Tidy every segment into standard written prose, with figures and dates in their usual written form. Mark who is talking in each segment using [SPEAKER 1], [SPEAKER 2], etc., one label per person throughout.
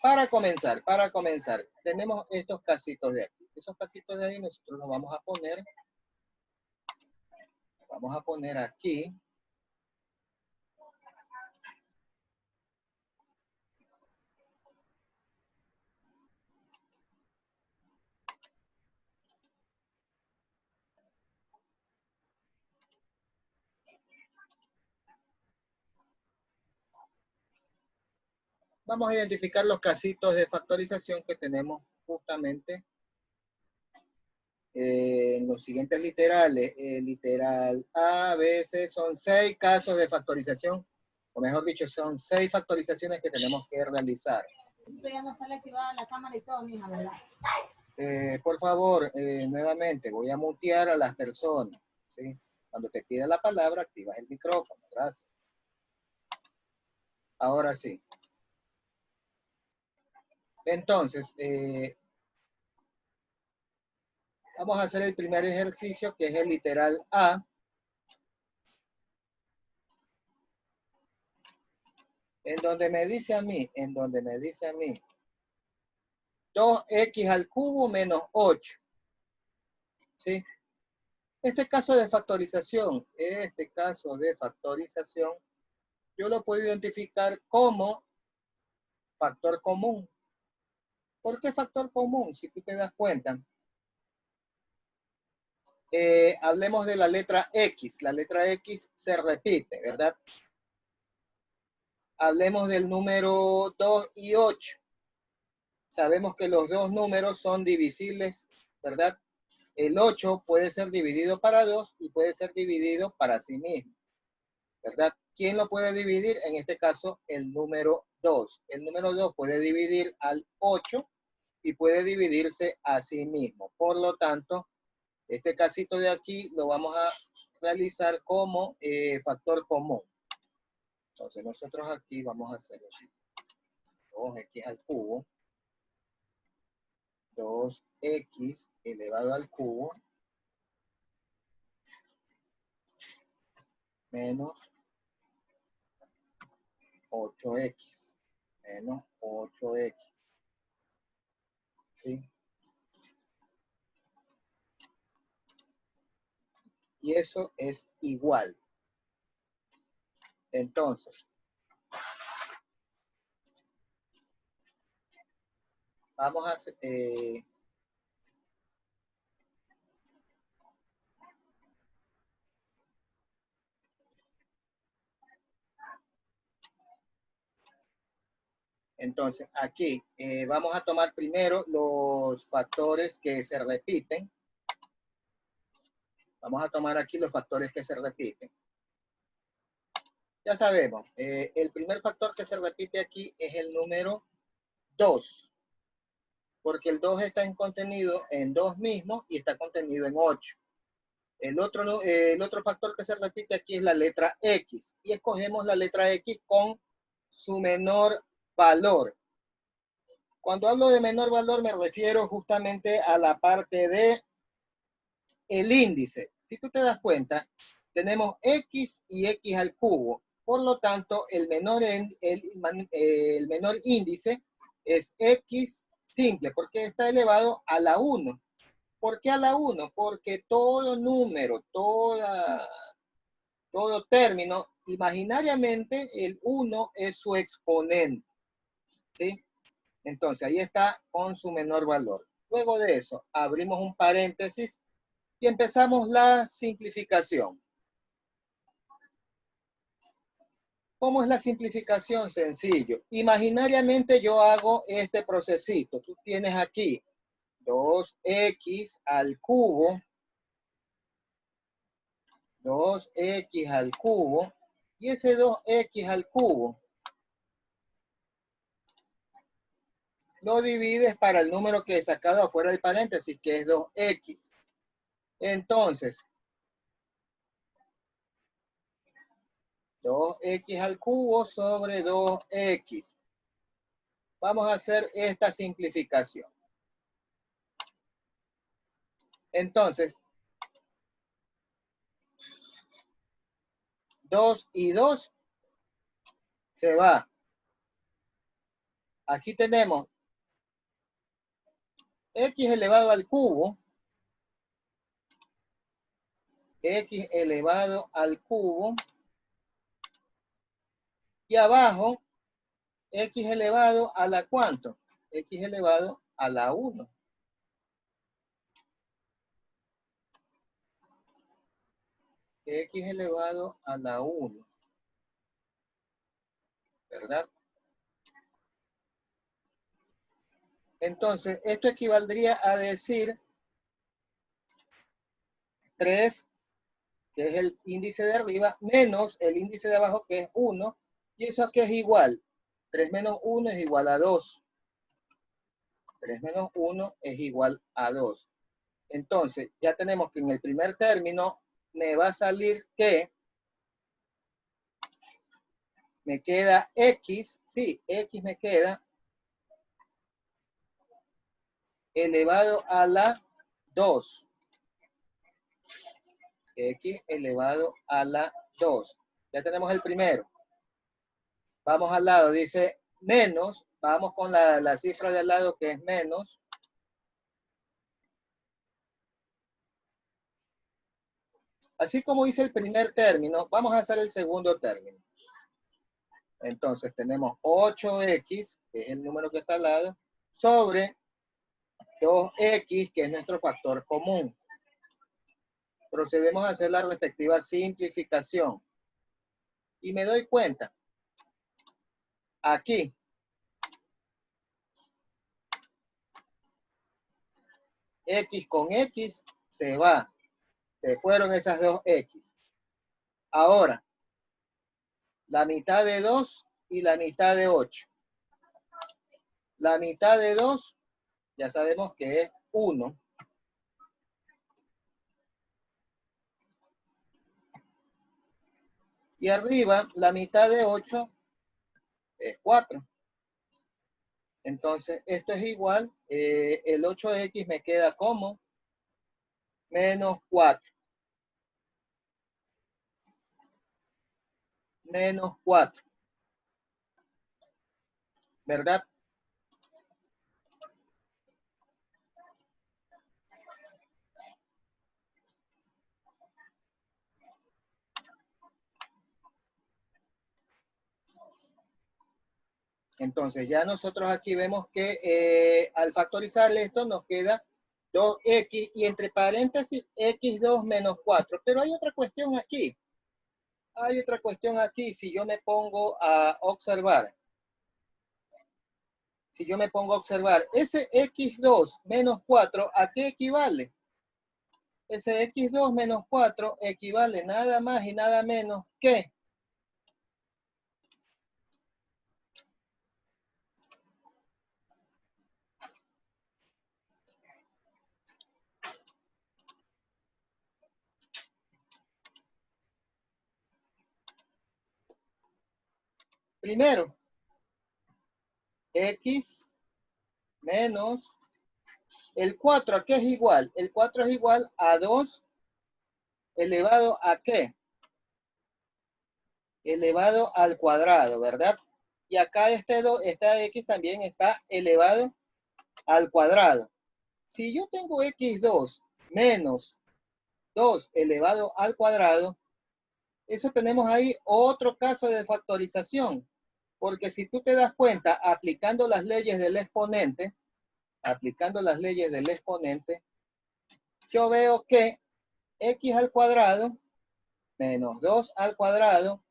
[SPEAKER 1] para comenzar, tenemos estos casitos de aquí. Esos casitos de ahí nosotros los vamos a poner aquí. Vamos a identificar los casitos de factorización que tenemos justamente en los siguientes literales. Literal A, B, C, son 6 casos de factorización, o mejor dicho, son 6 factorizaciones que tenemos que realizar.
[SPEAKER 2] Ya no sale activada la cámara y todo, mija, ¿verdad?
[SPEAKER 1] Por favor, nuevamente, voy a mutear a las personas, ¿sí? Cuando te pida la palabra, activas el micrófono. Gracias. Ahora sí. Entonces, vamos a hacer el primer ejercicio, que es el literal A. En donde me dice a mí, 2x al cubo menos 8. ¿Sí? Este caso de factorización, yo lo puedo identificar como factor común. ¿Por qué factor común? Si tú te das cuenta. Hablemos de la letra X. La letra X se repite, ¿verdad? Hablemos del número 2 y 8. Sabemos que los dos números son divisibles, ¿verdad? El 8 puede ser dividido para 2 y puede ser dividido para sí mismo, ¿verdad? ¿Quién lo puede dividir? En este caso, el número 2. El número 2 puede dividir al 8 y puede dividirse a sí mismo. Por lo tanto, este casito de aquí lo vamos a realizar como factor común. Entonces, nosotros aquí vamos a hacer así. 2x al cubo. 2x elevado al cubo menos 8x menos 8x. ¿Sí? Y eso es igual. Entonces, vamos a hacer... entonces, aquí vamos a tomar primero los factores que se repiten. Vamos a tomar aquí los factores que se repiten. Ya sabemos, el primer factor que se repite aquí es el número 2, porque el 2 está contenido en 2 mismos y está contenido en 8. El otro factor que se repite aquí es la letra X, y escogemos la letra X con su menor valor. Cuando hablo de menor valor me refiero justamente a la parte de el índice. Si tú te das cuenta, tenemos X y X al cubo. Por lo tanto, el menor índice es X simple, porque está elevado a la 1. ¿Por qué a la 1? Porque todo número, todo término, imaginariamente el 1 es su exponente. ¿Sí? Entonces, ahí está con su menor valor. Luego de eso, abrimos un paréntesis y empezamos la simplificación. ¿Cómo es la simplificación? Sencillo. Imaginariamente yo hago este procesito. Tú tienes aquí 2x al cubo, 2x al cubo, y ese 2x al cubo lo divides para el número que he sacado afuera del paréntesis, que es 2x. Entonces, 2x al cubo sobre 2x. Vamos a hacer esta simplificación. Entonces, 2 y 2 se va. aquí tenemos x elevado al cubo, x elevado al cubo, y abajo x elevado a la ¿cuánto? X elevado a la 1. X elevado a la 1. ¿Verdad? Entonces, esto equivaldría a decir 3, que es el índice de arriba, menos el índice de abajo, que es 1. ¿Y eso a qué es igual? 3 menos 1 es igual a 2. 3 menos 1 es igual a 2. Entonces, ya tenemos que en el primer término me va a salir que me queda x, sí, x me queda elevado a la 2. X elevado a la 2. Ya tenemos el primero. Vamos al lado, dice menos. Vamos con la cifra de al lado que es menos. Así como hice el primer término, vamos a hacer el segundo término. Entonces tenemos 8x, que es el número que está al lado, sobre 2x, que es nuestro factor común. Procedemos a hacer la respectiva simplificación. Y me doy cuenta, aquí, x con x se va. Se fueron esas dos x. Ahora, la mitad de 2 y la mitad de 8. La mitad de 2, ya sabemos que es 1. Y arriba, la mitad de 8 es 4. Entonces, esto es igual, el 8x me queda como menos 4. Menos 4. ¿Verdad? Entonces, ya nosotros aquí vemos que al factorizar esto nos queda 2x y entre paréntesis x2 menos 4. Pero hay otra cuestión aquí. Hay otra cuestión aquí. Si yo me pongo a observar. Si yo me pongo a observar, ese x2 menos 4, ¿a qué equivale? Ese x2 menos 4 equivale nada más y nada menos que primero, x menos el 4, ¿a qué es igual? El 4 es igual a 2 elevado a ¿qué? Elevado al cuadrado, ¿verdad? Y acá esta x también está elevado al cuadrado. Si yo tengo x2 menos 2 elevado al cuadrado, eso tenemos ahí otro caso de factorización. Porque si tú te das cuenta, aplicando las leyes del exponente, yo veo que x al cuadrado menos 2 al cuadrado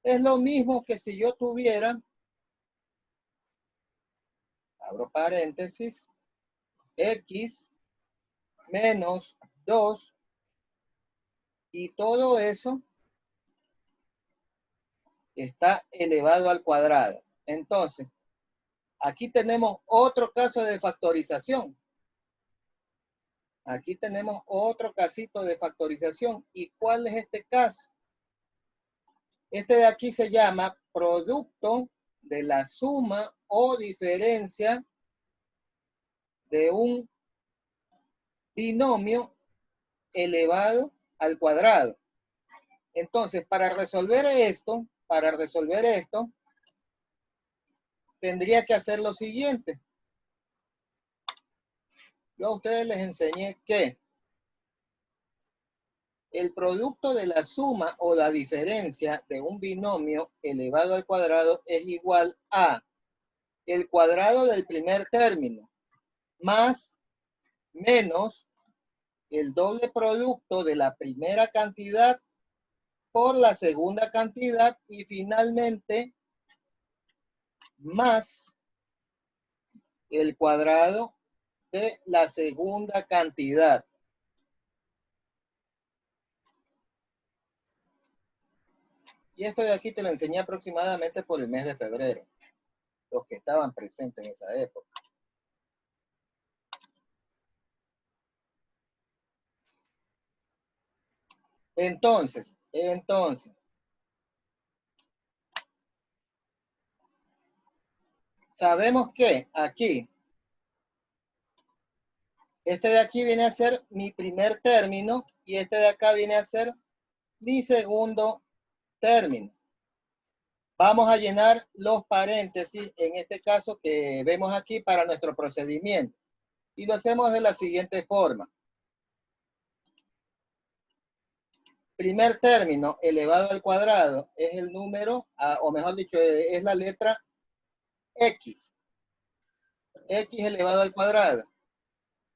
[SPEAKER 1] es lo mismo que si yo tuviera, abro paréntesis, x menos 2 y todo eso está elevado al cuadrado. Entonces, aquí tenemos otro caso de factorización. Aquí tenemos otro casito de factorización. ¿Y cuál es este caso? Este de aquí se llama producto de la suma o diferencia de un binomio elevado al cuadrado. Entonces, para resolver esto, tendría que hacer lo siguiente. Yo a ustedes les enseñé que el producto de la suma o la diferencia de un binomio elevado al cuadrado es igual a el cuadrado del primer término más menos el doble producto de la primera cantidad por la segunda cantidad y finalmente más el cuadrado de la segunda cantidad. Y esto de aquí te lo enseñé aproximadamente por el mes de febrero, los que estaban presentes en esa época. Entonces, sabemos que aquí, este de aquí viene a ser mi primer término y este de acá viene a ser mi segundo término. Vamos a llenar los paréntesis, en este caso que vemos aquí para nuestro procedimiento. Y lo hacemos de la siguiente forma. Primer término elevado al cuadrado es el número, o mejor dicho, es la letra X. X elevado al cuadrado,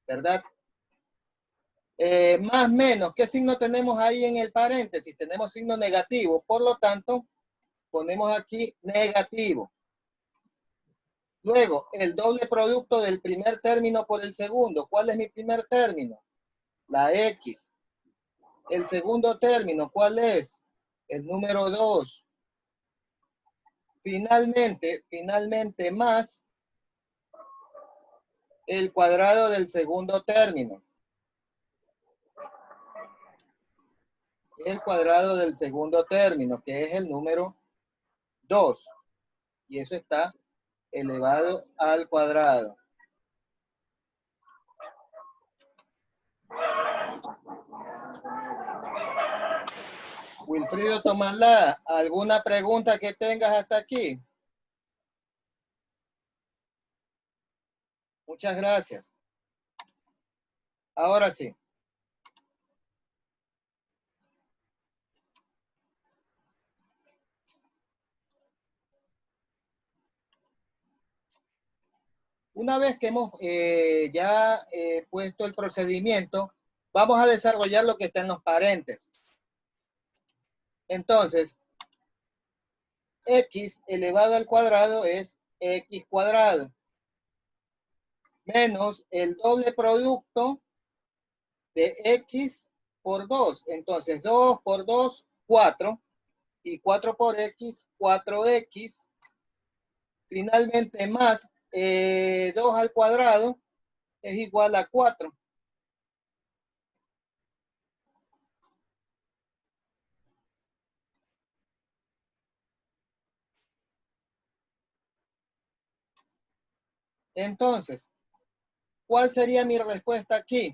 [SPEAKER 1] ¿verdad? Más menos, ¿qué signo tenemos ahí en el paréntesis? Tenemos signo negativo, por lo tanto, ponemos aquí negativo. Luego, el doble producto del primer término por el segundo. ¿Cuál es mi primer término? La X. El segundo término, ¿cuál es? El número 2. Finalmente más el cuadrado del segundo término. El cuadrado del segundo término, que es el número 2. Y eso está elevado al cuadrado. Wilfrido Tomalá, ¿alguna pregunta que tengas hasta aquí? Muchas gracias. Ahora sí. Una vez que hemos ya puesto el procedimiento, vamos a desarrollar lo que está en los paréntesis. Entonces, X elevado al cuadrado es X cuadrado. Menos el doble producto de X por 2. Entonces, 2 por 2, 4. Y 4 por X, 4X. Finalmente, más 2 al cuadrado es igual a 4. Entonces, ¿cuál sería mi respuesta aquí?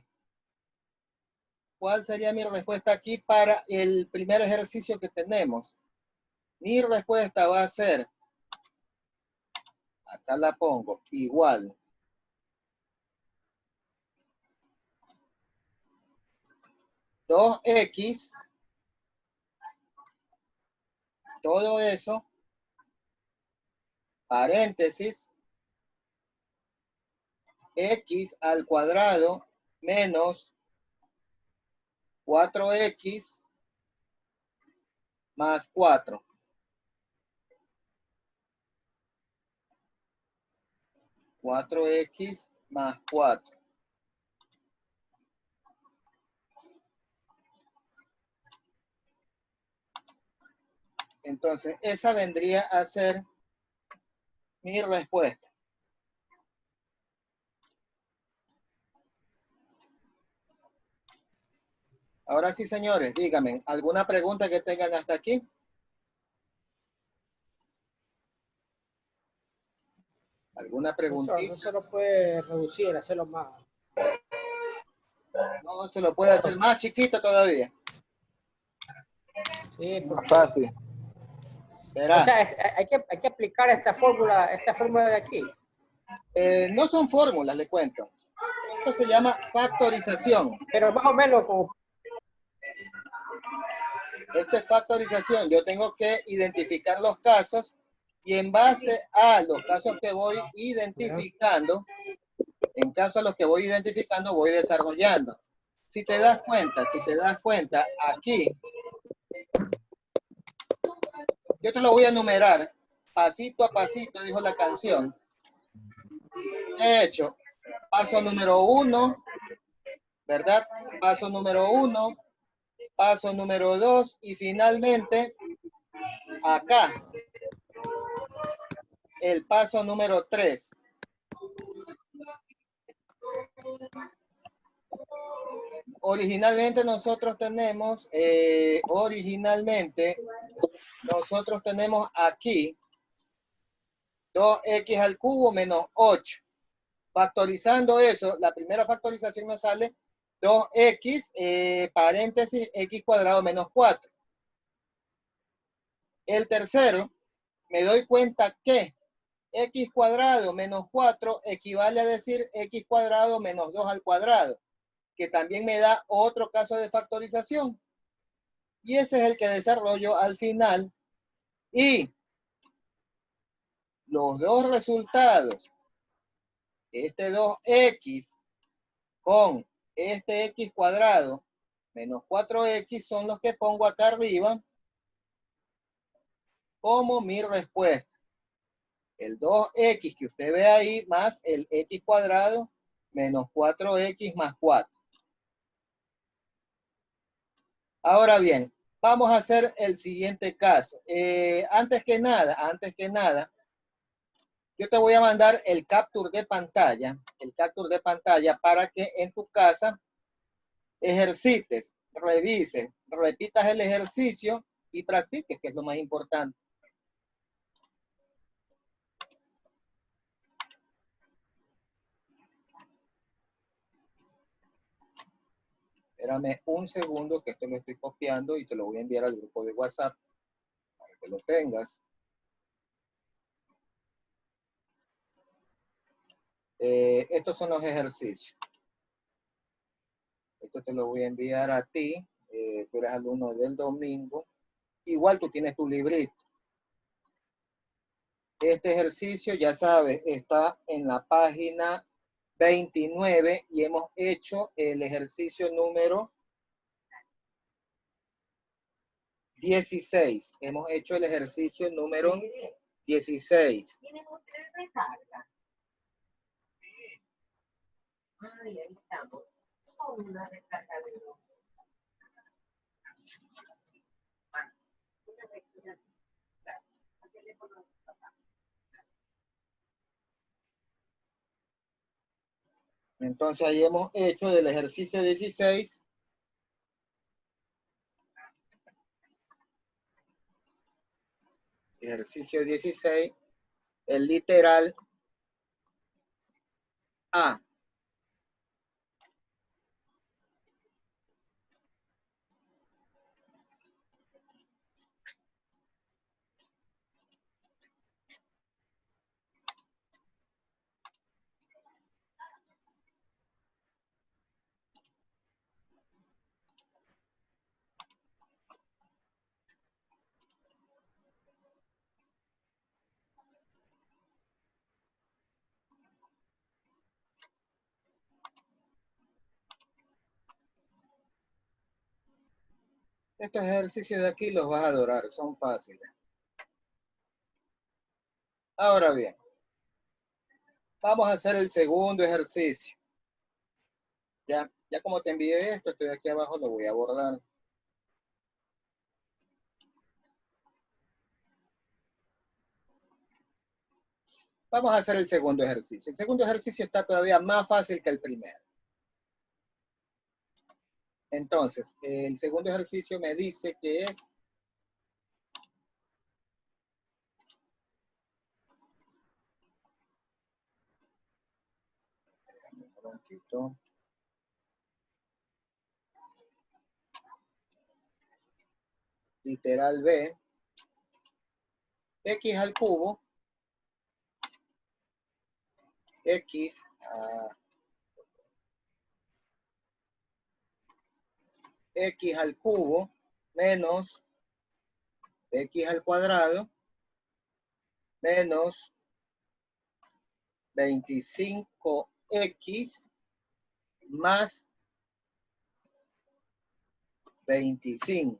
[SPEAKER 1] ¿Cuál sería mi respuesta aquí para el primer ejercicio que tenemos? Mi respuesta va a ser, acá la pongo, igual. Dos X, todo eso, paréntesis, X al cuadrado menos 4X más 4. 4X más 4. Entonces, esa vendría a ser mi respuesta. Ahora sí, señores, díganme, ¿alguna pregunta que tengan hasta aquí? ¿Alguna preguntita?
[SPEAKER 3] No se lo puede reducir, hacerlo más.
[SPEAKER 1] No, se lo puede hacer más chiquito todavía.
[SPEAKER 3] Sí,
[SPEAKER 4] Más fácil.
[SPEAKER 1] Verá,
[SPEAKER 3] O sea, hay que aplicar esta fórmula de aquí.
[SPEAKER 1] no son fórmulas, le cuento. Esto se llama factorización.
[SPEAKER 3] Pero más o menos como...
[SPEAKER 1] Esto es factorización. Yo tengo que identificar los casos y en base a los casos que voy identificando, en caso a los que voy identificando, voy desarrollando. Si te das cuenta, aquí, yo te lo voy a enumerar pasito a pasito, dijo la canción. He hecho paso número 1, ¿verdad? Paso número 1, paso número 2 y finalmente acá el paso número 3. Originalmente nosotros tenemos aquí 2x al cubo menos 8. Factorizando eso, la primera factorización nos sale 2x, paréntesis, x cuadrado menos 4. El tercero, me doy cuenta que x cuadrado menos 4 equivale a decir x cuadrado menos 2 al cuadrado, que también me da otro caso de factorización. Y ese es el que desarrollo al final. Y los dos resultados, este 2x con este x cuadrado menos 4x, son los que pongo acá arriba como mi respuesta. El 2x que usted ve ahí más el x cuadrado menos 4x más 4. Ahora bien, vamos a hacer el siguiente caso. Antes que nada, yo te voy a mandar el capture de pantalla, para que en tu casa ejercites, revises, repitas el ejercicio y practiques, que es lo más importante. Espérame un segundo que esto lo estoy copiando y te lo voy a enviar al grupo de WhatsApp para que lo tengas. Estos son los ejercicios. Esto te lo voy a enviar a ti. Tú eres alumno del domingo. Igual tú tienes tu librito. Este ejercicio, ya sabes, está en la página 29 y hemos hecho el ejercicio número 16. Hemos hecho el ejercicio número 16.
[SPEAKER 2] ¿Tienen ustedes recarga? Ay, ahí estamos. Con una recarga de dos. Una recarga. Claro. Al teléfono de tu papá.
[SPEAKER 1] Entonces ahí hemos hecho del ejercicio 16. Ejercicio 16. El literal A. Estos ejercicios de aquí los vas a adorar, son fáciles. Ahora bien, vamos a hacer el segundo ejercicio. Ya como te envié esto, estoy aquí abajo, lo voy a borrar. Vamos a hacer el segundo ejercicio. El segundo ejercicio está todavía más fácil que el primero. Entonces, el segundo ejercicio me dice que es literal B X al cubo, X al cubo menos X al cuadrado menos 25X más 25.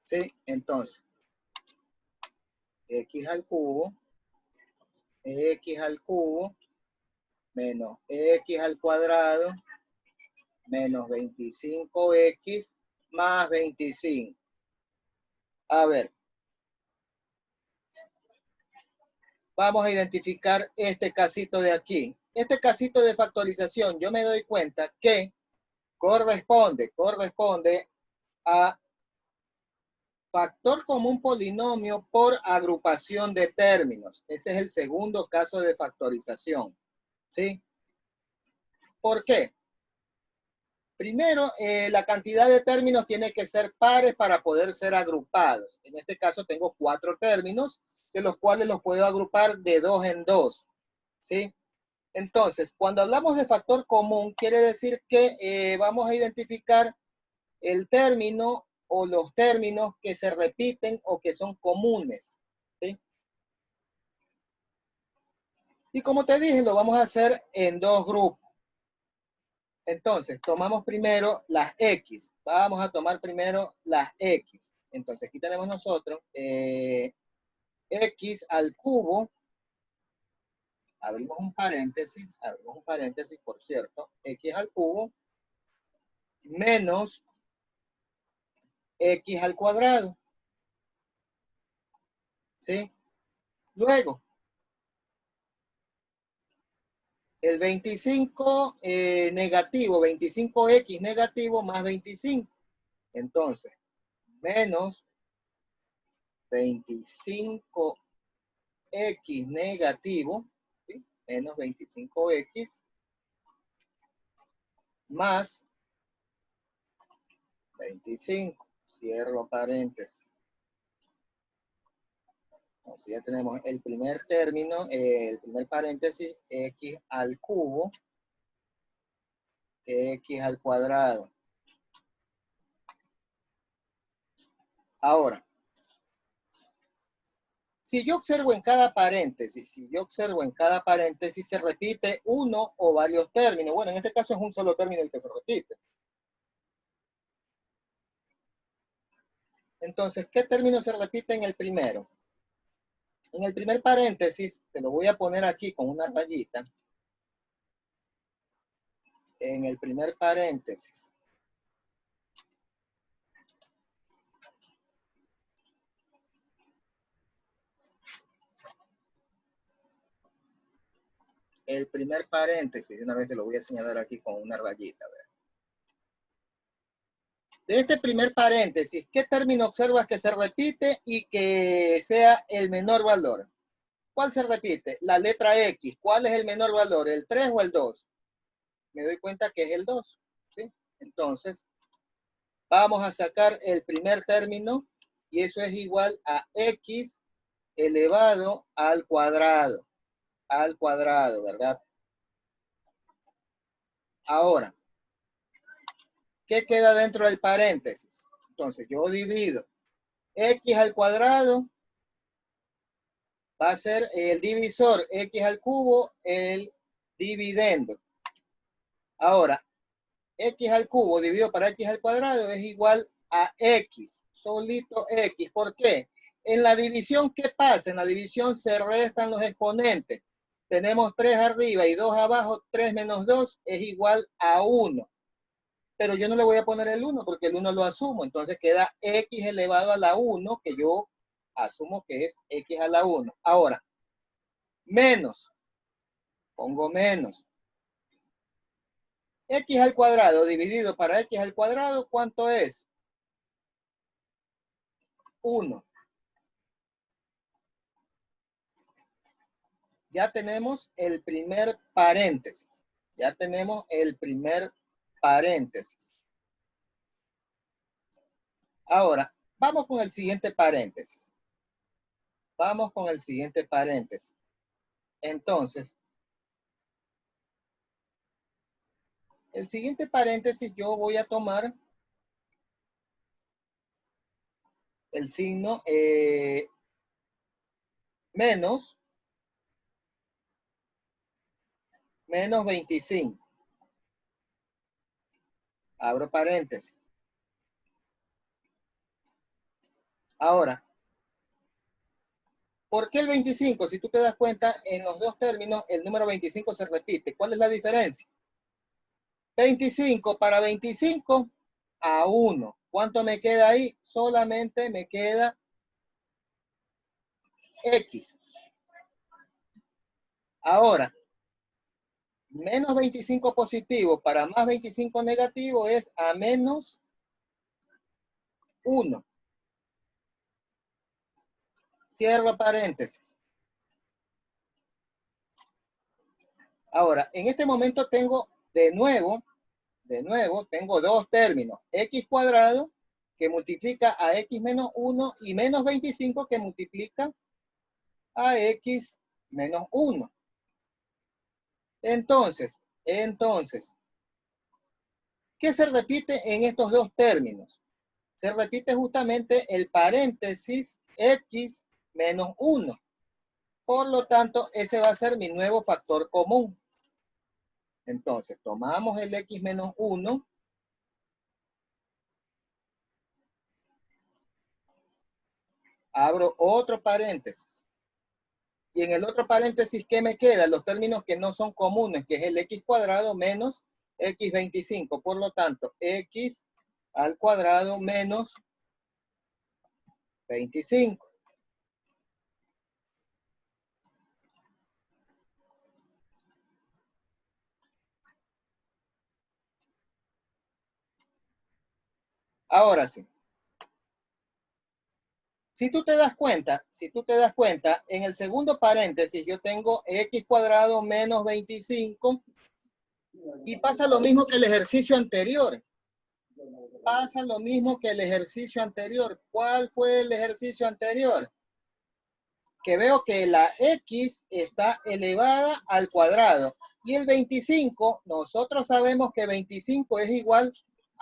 [SPEAKER 1] ¿Sí? Entonces, X al cubo menos X al cuadrado menos 25X más 25. A ver, vamos a identificar este casito de aquí. Este casito de factorización, yo me doy cuenta que corresponde a factor común polinomio por agrupación de términos. Ese es el segundo caso de factorización. ¿Sí? ¿Por qué? Primero, la cantidad de términos tiene que ser pares para poder ser agrupados. En este caso tengo 4 términos, de los cuales los puedo agrupar de 2 en 2. ¿Sí? Entonces, cuando hablamos de factor común, quiere decir que vamos a identificar el término o los términos que se repiten o que son comunes. ¿Sí? Y como te dije, lo vamos a hacer en 2 grupos. Entonces, tomamos primero las X. Vamos a tomar primero las X. Entonces, aquí tenemos nosotros X al cubo. Abrimos un paréntesis, por cierto. X al cubo menos X al cuadrado. ¿Sí? Luego, el 25 negativo, 25X negativo más 25. Entonces, menos 25X negativo, ¿sí? Menos 25X más 25. Cierro paréntesis. Entonces ya tenemos el primer término, el primer paréntesis, X al cubo, X al cuadrado. Ahora, si yo observo en cada paréntesis, se repite uno o varios términos. Bueno, en este caso es un solo término el que se repite. Entonces, ¿qué término se repite en el primero? En el primer paréntesis, te lo voy a poner aquí con una rayita. En el primer paréntesis. El primer paréntesis, una vez te lo voy a señalar aquí con una rayita. De este primer paréntesis, ¿qué término observas que se repite y que sea el menor valor? ¿Cuál se repite? La letra X. ¿Cuál es el menor valor? ¿El 3 o el 2? Me doy cuenta que es el 2. ¿Sí? Entonces, vamos a sacar el primer término y eso es igual a X elevado al cuadrado. Al cuadrado, ¿verdad? Ahora, ¿qué queda dentro del paréntesis? Entonces, yo divido X al cuadrado va a ser el divisor X al cubo, el dividendo. Ahora, X al cubo dividido para X al cuadrado es igual a X, solito X. ¿Por qué? En la división, ¿qué pasa? En la división se restan los exponentes. Tenemos 3 arriba y 2 abajo, 3 menos 2 es igual a 1. Pero yo no le voy a poner el 1 porque el 1 lo asumo. Entonces queda X elevado a la 1, que yo asumo que es X a la 1. Ahora, menos, pongo menos. X al cuadrado dividido para X al cuadrado, ¿cuánto es? 1. Ya tenemos el primer paréntesis. Ya tenemos el primer paréntesis. Ahora, Vamos con el siguiente paréntesis. Vamos con el siguiente paréntesis. Entonces, el siguiente paréntesis yo voy a tomar el signo menos 25. Abro paréntesis. Ahora, ¿por qué el 25? Si tú te das cuenta, en los dos términos, el número 25 se repite. ¿Cuál es la diferencia? 25 para 25 a 1. ¿Cuánto me queda ahí? Solamente me queda X. Ahora, menos 25 positivo para más 25 negativo es a menos 1. Cierro paréntesis. Ahora, en este momento tengo de nuevo, tengo dos términos. X cuadrado que multiplica a X menos 1 y menos 25 que multiplica a X menos 1. Entonces, ¿qué se repite en estos dos términos? Se repite justamente el paréntesis X menos 1. Por lo tanto, ese va a ser mi nuevo factor común. Entonces, tomamos el X menos 1. Abro otro paréntesis. Y en el otro paréntesis, ¿qué me queda? Los términos que no son comunes, que es el X cuadrado menos X 25. Por lo tanto, X al cuadrado menos 25. Ahora sí. Si tú te das cuenta, en el segundo paréntesis yo tengo X cuadrado menos 25 y pasa lo mismo que el ejercicio anterior. Pasa lo mismo que el ejercicio anterior. ¿Cuál fue el ejercicio anterior? Que veo que la X está elevada al cuadrado. Y el 25, nosotros sabemos que 25 es igual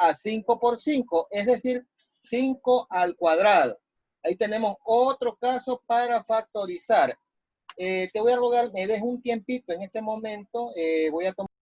[SPEAKER 1] a 5 por 5, es decir, 5 al cuadrado. Ahí tenemos otro caso para factorizar. Te voy a rogar, me des un tiempito en este momento. Voy a tomar